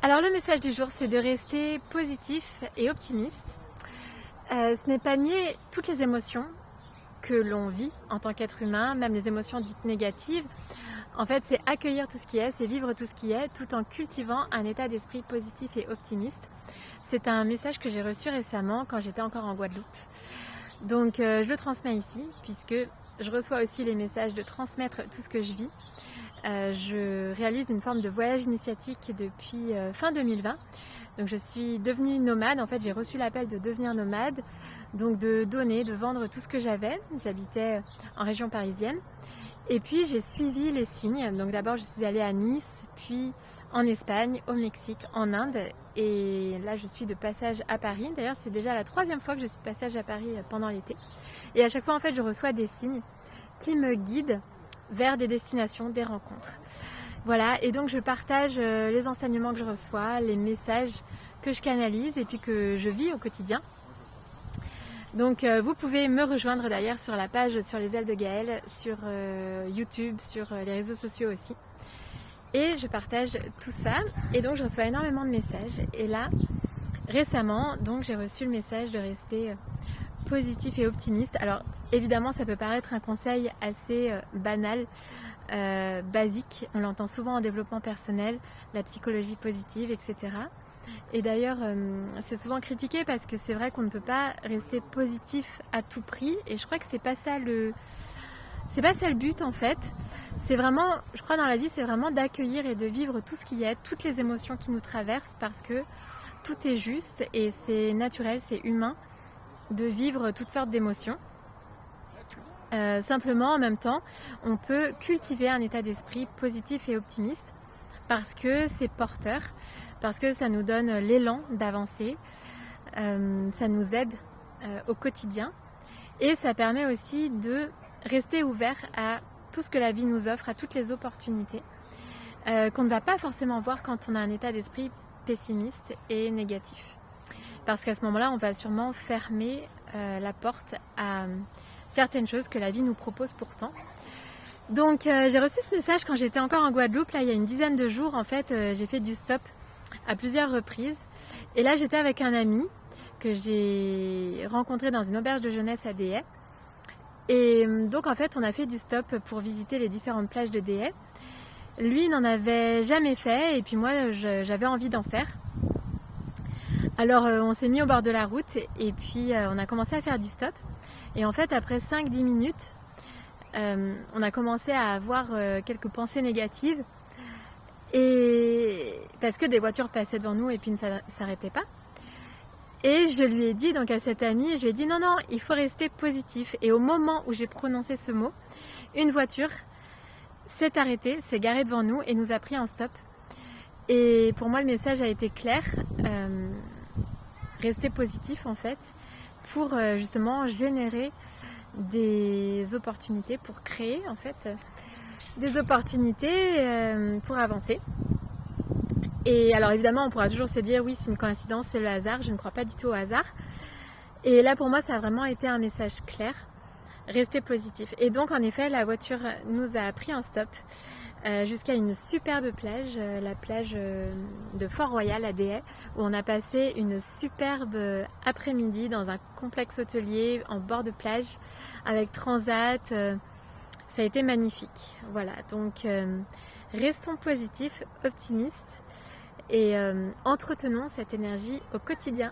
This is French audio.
Alors le message du jour, c'est de rester positif et optimiste. Ce n'est pas nier toutes les émotions que l'on vit en tant qu'être humain, même les émotions dites négatives. En fait, c'est accueillir tout ce qui est, c'est vivre tout ce qui est, tout en cultivant un état d'esprit positif et optimiste. C'est un message que j'ai reçu récemment quand j'étais encore en Guadeloupe. Donc je le transmets ici, puisque je reçois aussi les messages de transmettre tout ce que je vis. Je réalise une forme de voyage initiatique depuis fin 2020. Donc je suis devenue nomade, en fait j'ai reçu l'appel de devenir nomade, donc de donner, de vendre tout ce que j'avais. J'habitais en région parisienne. Et puis j'ai suivi les signes. Donc d'abord je suis allée à Nice, puis en Espagne, au Mexique, en Inde. Et là je suis de passage à Paris. D'ailleurs c'est déjà la 3e fois que je suis de passage à Paris pendant l'été. Et à chaque fois en fait je reçois des signes qui me guident vers des destinations, des rencontres. Voilà, et donc je partage les enseignements que je reçois, les messages que je canalise et puis que je vis au quotidien. Donc vous pouvez me rejoindre d'ailleurs sur la page Sur les ailes de Gaëlle, sur YouTube, sur les réseaux sociaux aussi. Et je partage tout ça, et donc je reçois énormément de messages. Et là, récemment, donc j'ai reçu le message de rester positif et optimiste. Alors évidemment ça peut paraître un conseil assez banal, basique, on l'entend souvent en développement personnel, la psychologie positive, etc. Et d'ailleurs c'est souvent critiqué parce que c'est vrai qu'on ne peut pas rester positif à tout prix, et je crois que c'est pas ça le but en fait. C'est vraiment, je crois dans la vie, c'est vraiment d'accueillir et de vivre tout ce qu'il y a, toutes les émotions qui nous traversent, parce que tout est juste et c'est naturel, c'est humain de vivre toutes sortes d'émotions. Simplement, en même temps, on peut cultiver un état d'esprit positif et optimiste parce que c'est porteur, parce que ça nous donne l'élan d'avancer, ça nous aide au quotidien, et ça permet aussi de rester ouvert à tout ce que la vie nous offre, à toutes les opportunités qu'on ne va pas forcément voir quand on a un état d'esprit pessimiste et négatif. Parce qu'à ce moment-là, on va sûrement fermer la porte à certaines choses que la vie nous propose pourtant. Donc j'ai reçu ce message quand j'étais encore en Guadeloupe, là il y a une dizaine de jours. En fait j'ai fait du stop à plusieurs reprises. Et là j'étais avec un ami que j'ai rencontré dans une auberge de jeunesse à Déhay. Et donc en fait on a fait du stop pour visiter les différentes plages de Déhay. Lui n'en avait jamais fait, et puis moi j'avais envie d'en faire. Alors on s'est mis au bord de la route et puis on a commencé à faire du stop. Et en fait après 5-10 minutes, on a commencé à avoir quelques pensées négatives. Et parce que des voitures passaient devant nous et puis ne s'arrêtaient pas. Et je lui ai dit, donc à cet ami, je lui ai dit non, il faut rester positif. Et au moment où j'ai prononcé ce mot, une voiture s'est arrêtée, s'est garée devant nous et nous a pris en stop. Et pour moi le message a été clair. Rester positif en fait, pour justement générer des opportunités, pour créer en fait des opportunités pour avancer. Et alors évidemment on pourra toujours se dire oui c'est une coïncidence, c'est le hasard. Je ne crois pas du tout au hasard. Et là pour moi ça a vraiment été un message clair, rester positif. Et donc en effet la voiture nous a pris en stop jusqu'à une superbe plage, la plage de Fort-Royal à Déhay, où on a passé une superbe après-midi dans un complexe hôtelier en bord de plage avec transat. Ça a été magnifique. Voilà, donc restons positifs, optimistes, et entretenons cette énergie au quotidien.